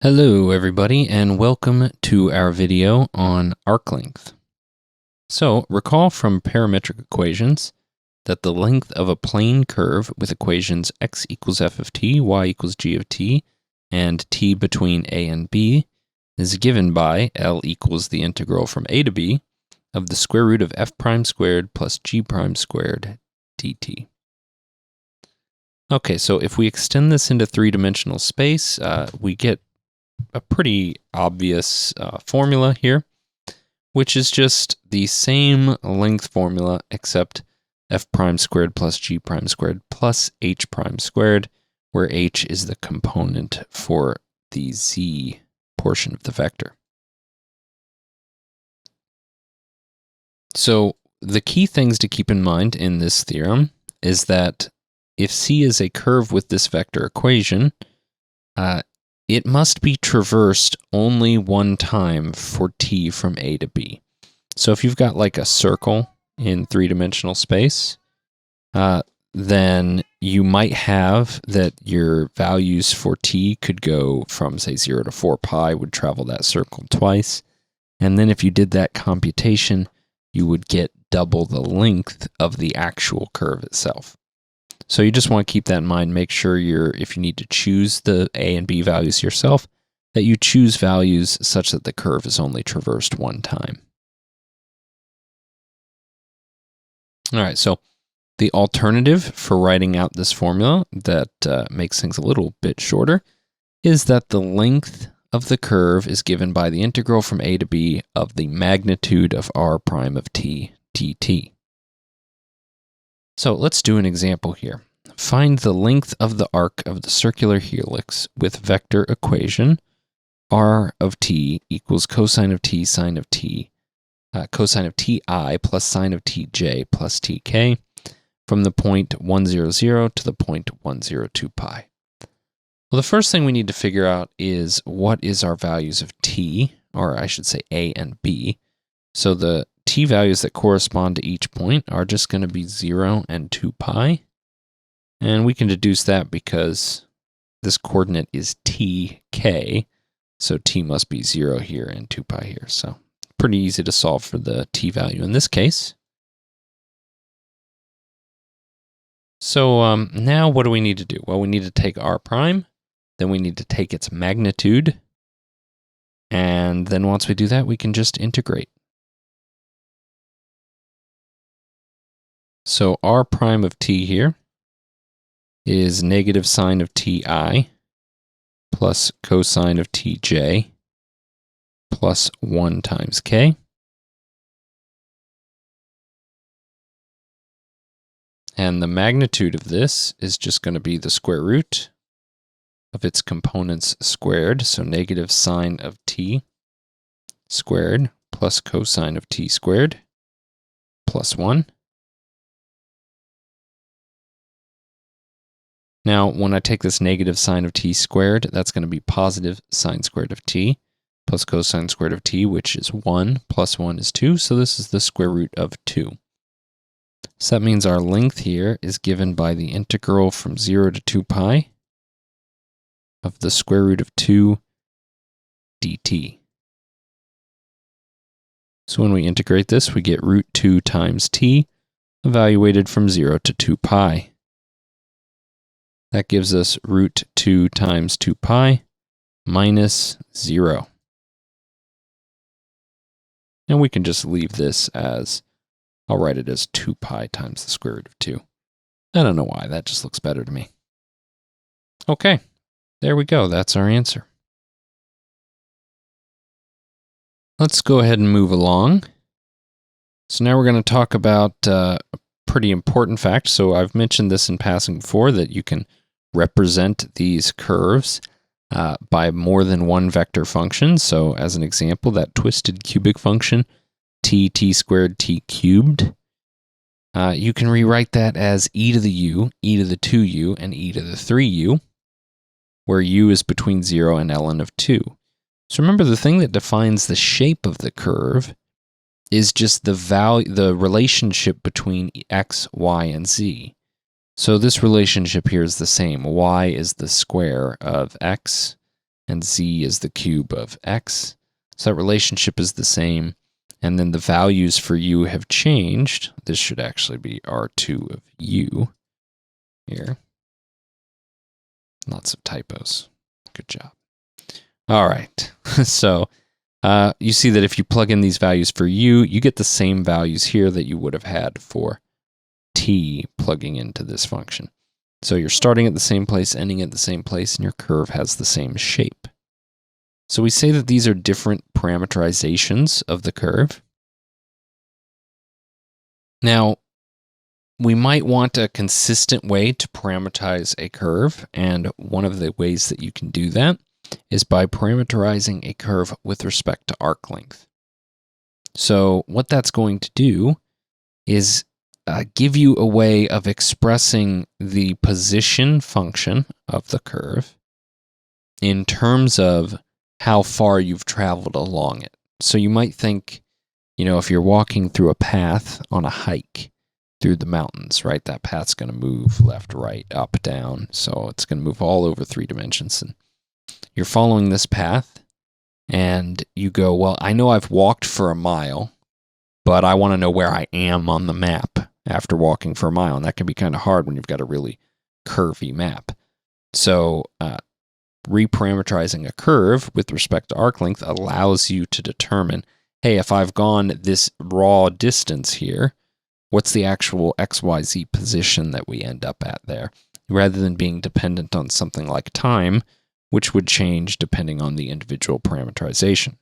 Hello everybody and welcome to our video on arc length. So recall from parametric equations that the length of a plane curve with equations x equals f of t, y equals g of t, and t between a and b is given by L equals the integral from a to b of the square root of f prime squared plus g prime squared dt. Okay, so if we extend this into three-dimensional space, we get a pretty obvious formula here, which is just the same length formula except f prime squared plus g prime squared plus h prime squared, where h is the component for the z portion of the vector. So the key things to keep in mind in this theorem is that if C is a curve with this vector equation, it must be traversed only one time for t from A to B. So if you've got like a circle in three-dimensional space, then you might have that your values for t could go from, say, 0 to 4 pi, would travel that circle twice. And then if you did that computation, you would get double the length of the actual curve itself. So you just want to keep that in mind. Make sure if you need to choose the A and B values yourself, that you choose values such that the curve is only traversed one time. All right, so the alternative for writing out this formula that makes things a little bit shorter is that the length of the curve is given by the integral from A to B of the magnitude of r prime of t dt. So let's do an example here. Find the length of the arc of the circular helix with vector equation r of t equals cosine of t sine of t, cosine of ti plus sine of tj plus tk from the point 1, 0, 0 to the point 1, 0, 2 pi. Well, the first thing we need to figure out is what is our values of t, or I should say a and b. So the t values that correspond to each point are just going to be 0 and 2 pi. And we can deduce that because this coordinate is tk, so t must be 0 here and 2 pi here. So pretty easy to solve for the t value in this case. So now what do we need to do? Well, we need to take r prime, then we need to take its magnitude, and then once we do that, we can just integrate. So r prime of t here is negative sine of ti plus cosine of tj plus 1 times k. And the magnitude of this is just going to be the square root of its components squared, so negative sine of t squared plus cosine of t squared plus 1. Now, when I take this negative sine of t squared, that's going to be positive sine squared of t plus cosine squared of t, which is 1, plus 1 is 2, so this is the square root of 2. So that means our length here is given by the integral from 0 to 2 pi of the square root of 2 dt. So when we integrate this, we get root 2 times t, evaluated from 0 to 2 pi. That gives us root 2 times 2 pi minus 0. And we can just leave this as, I'll write it as 2 pi times the square root of 2. I don't know why, that just looks better to me. Okay, there we go, that's our answer. Let's go ahead and move along. So now we're going to talk about a pretty important fact. So I've mentioned this in passing before, that you can represent these curves by more than one vector function. So as an example, that twisted cubic function, t squared t cubed, you can rewrite that as e to the u, e to the 2u, and e to the 3u, where u is between 0 and ln of 2. So remember, the thing that defines the shape of the curve is just the relationship between x, y, and z. So this relationship here is the same. Y is the square of x, and z is the cube of x. So that relationship is the same. And then the values for u have changed. This should actually be r2 of u here. Lots of typos. Good job. All right. So you see that if you plug in these values for u, you get the same values here that you would have had for t plugging into this function. So you're starting at the same place, ending at the same place, and your curve has the same shape. So we say that these are different parameterizations of the curve. Now, we might want a consistent way to parameterize a curve, and one of the ways that you can do that is by parameterizing a curve with respect to arc length. So what that's going to do is give you a way of expressing the position function of the curve in terms of how far you've traveled along it. So you might think, if you're walking through a path on a hike through the mountains, right? That path's going to move left, right, up, down. So it's going to move all over 3 dimensions. And you're following this path and you go, well, I know I've walked for a mile, but I want to know where I am on the map after walking for a mile. And that can be kind of hard when you've got a really curvy map. So reparameterizing a curve with respect to arc length allows you to determine, hey, if I've gone this raw distance here, what's the actual XYZ position that we end up at there, rather than being dependent on something like time, which would change depending on the individual parameterization.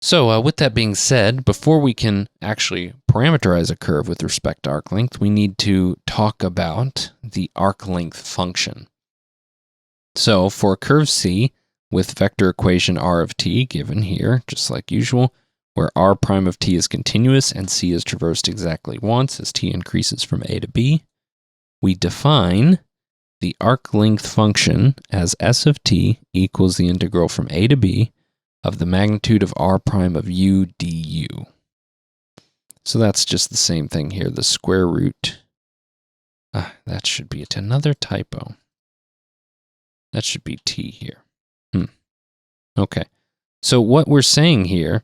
So with that being said, before we can actually parameterize a curve with respect to arc length, we need to talk about the arc length function. So for a curve C with vector equation r of t given here, just like usual, where r prime of t is continuous and c is traversed exactly once as t increases from a to b, we define the arc length function as s of t equals the integral from a to b of the magnitude of r prime of u du. So that's just the same thing here, the square root. That should be another typo. That should be t here. Okay. So what we're saying here,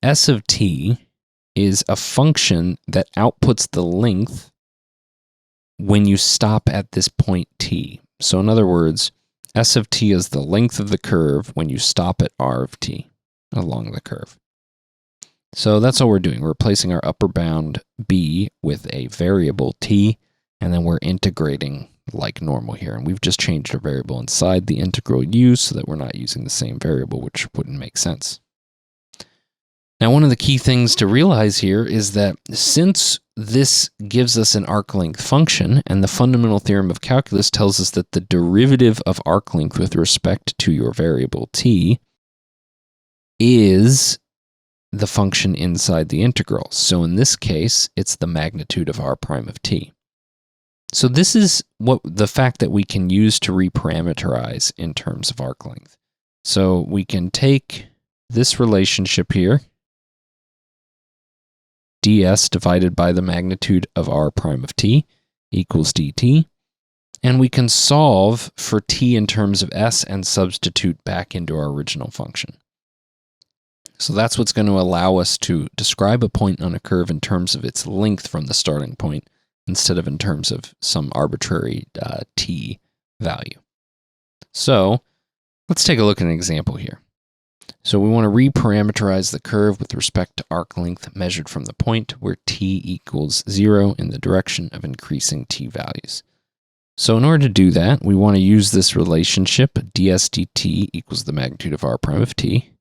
s of t is a function that outputs the length when you stop at this point t. So in other words, s of t is the length of the curve when you stop at r of t along the curve. So that's all we're doing. We're replacing our upper bound b with a variable t, and then we're integrating like normal here. And we've just changed our variable inside the integral u so that we're not using the same variable, which wouldn't make sense. Now, one of the key things to realize here is that since this gives us an arc length function, and the fundamental theorem of calculus tells us that the derivative of arc length with respect to your variable t is the function inside the integral. So in this case, it's the magnitude of r prime of t. So this is what the fact that we can use to reparameterize in terms of arc length. So we can take this relationship here, ds divided by the magnitude of r prime of t equals dt, and we can solve for t in terms of s and substitute back into our original function. So that's what's going to allow us to describe a point on a curve in terms of its length from the starting point, instead of in terms of some arbitrary t value. So let's take a look at an example here. So we want to reparameterize the curve with respect to arc length measured from the point where t equals 0 in the direction of increasing t values. So in order to do that, we want to use this relationship, ds dt equals the magnitude of r prime of t.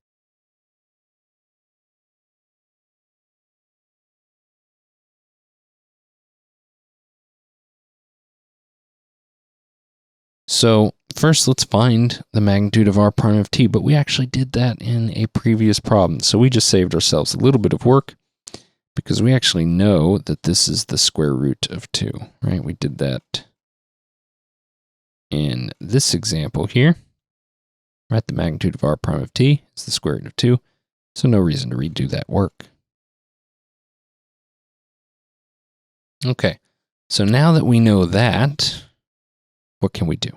So first, let's find the magnitude of r prime of t, but we actually did that in a previous problem. So we just saved ourselves a little bit of work because we actually know that this is the square root of 2, right? We did that in this example here, right? The magnitude of r prime of t is the square root of 2, so no reason to redo that work. Okay, so now that we know that, what can we do?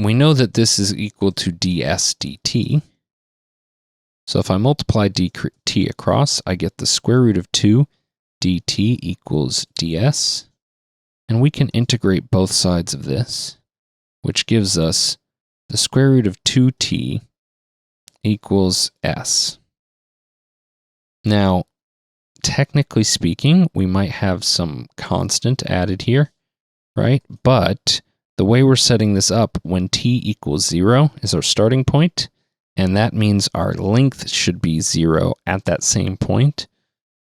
we know that this is equal to ds dt. So if I multiply dt across, I get the square root of 2 dt equals ds. And we can integrate both sides of this, which gives us the square root of 2t equals s. Now, technically speaking, we might have some constant added here, right? But the way we're setting this up, when t equals 0 is our starting point, and that means our length should be 0 at that same point.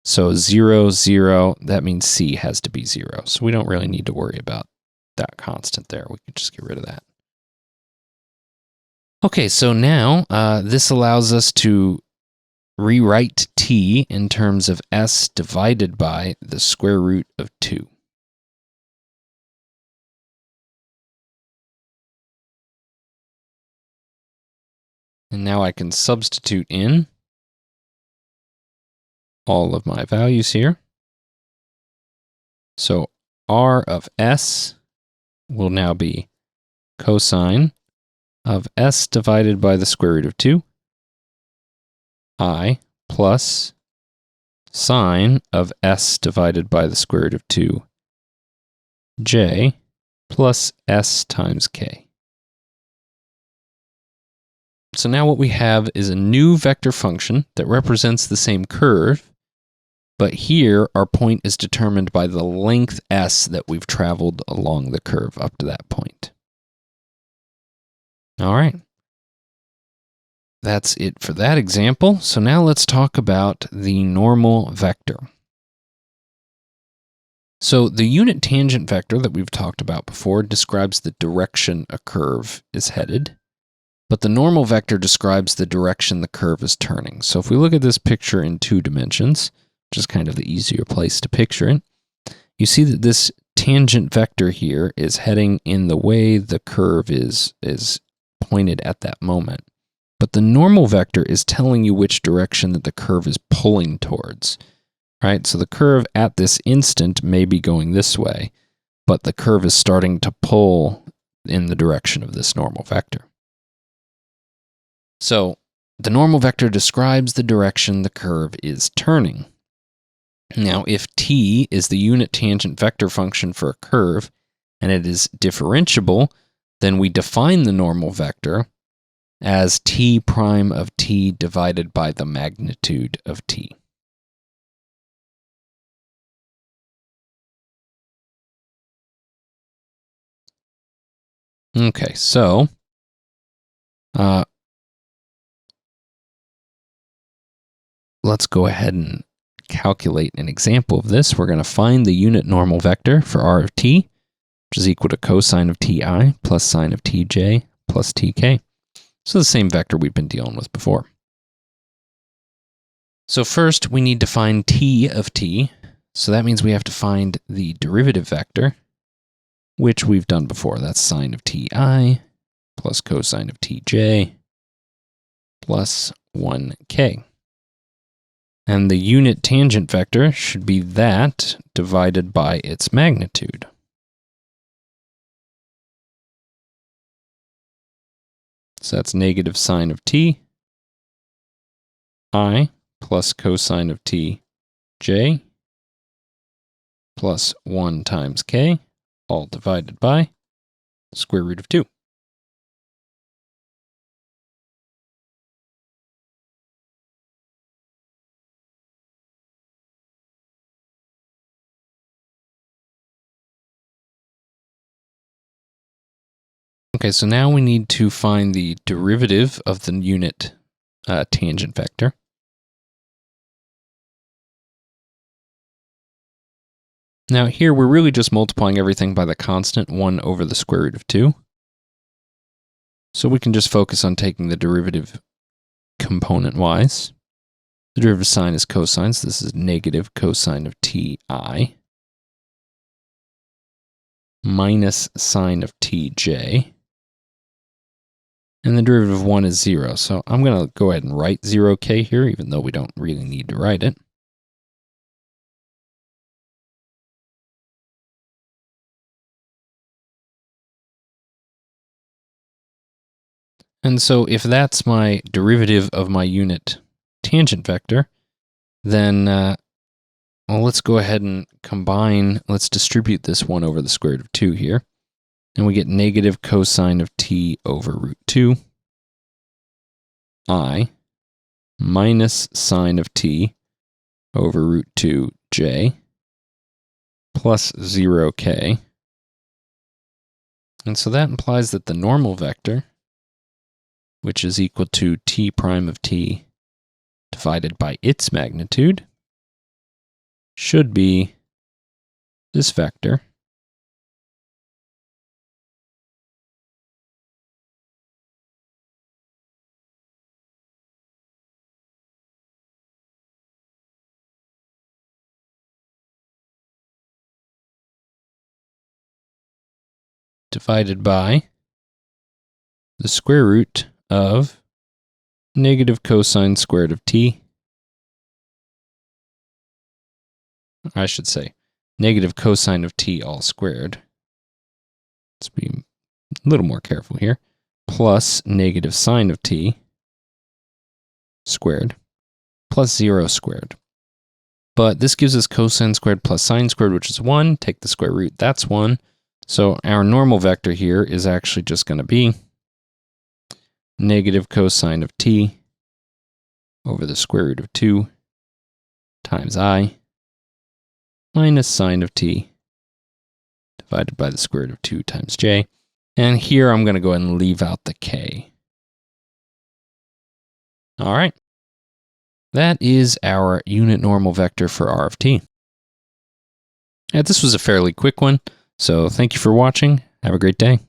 So 0, 0, that means c has to be 0. So we don't really need to worry about that constant there. We could just get rid of that. Okay, so now this allows us to rewrite t in terms of s divided by the square root of 2. And now I can substitute in all of my values here. So r of s will now be cosine of s divided by the square root of 2, I plus sine of s divided by the square root of 2, j plus s times k. So now what we have is a new vector function that represents the same curve, but here our point is determined by the length s that we've traveled along the curve up to that point. All right. That's it for that example. So now let's talk about the normal vector. So the unit tangent vector that we've talked about before describes the direction a curve is headed, but the normal vector describes the direction the curve is turning. So if we look at this picture in 2 dimensions, which is kind of the easier place to picture it, you see that this tangent vector here is heading in the way the curve is pointed at that moment. But the normal vector is telling you which direction that the curve is pulling towards, right? So the curve at this instant may be going this way, but the curve is starting to pull in the direction of this normal vector. So the normal vector describes the direction the curve is turning. Now, if t is the unit tangent vector function for a curve, and it is differentiable, then we define the normal vector as t prime of t divided by the magnitude of t. Okay, so let's go ahead and calculate an example of this. We're going to find the unit normal vector for r of t, which is equal to cosine of ti plus sine of tj plus tk. So the same vector we've been dealing with before. So first, we need to find t of t. So that means we have to find the derivative vector, which we've done before. That's sine of ti plus cosine of tj plus 1k. And the unit tangent vector should be that divided by its magnitude. So that's negative sine of t, I plus cosine of t, j, plus 1 times k, all divided by square root of 2. Okay, so now we need to find the derivative of the unit tangent vector. Now here we're really just multiplying everything by the constant 1 over the square root of 2. So we can just focus on taking the derivative component-wise. The derivative sign is cosine, so this is negative cosine of ti minus sine of tj. And the derivative of 1 is 0. So I'm going to go ahead and write 0k here, even though we don't really need to write it. And so if that's my derivative of my unit tangent vector, then well, let's go ahead and combine. Let's distribute this 1 over the square root of 2 here. And we get negative cosine of t over root 2 I minus sine of t over root 2 j plus 0k. And so that implies that the normal vector, which is equal to t prime of t divided by its magnitude, should be this vector divided by the square root of negative cosine squared of t. I should say negative cosine of t all squared. Let's be a little more careful here. Plus negative sine of t squared plus 0 squared. But this gives us cosine squared plus sine squared, which is 1. Take the square root, that's 1. So our normal vector here is actually just going to be negative cosine of t over the square root of 2 times I minus sine of t divided by the square root of 2 times j. And here I'm going to go ahead and leave out the k. All right. That is our unit normal vector for r of t. And this was a fairly quick one, so thank you for watching. Have a great day.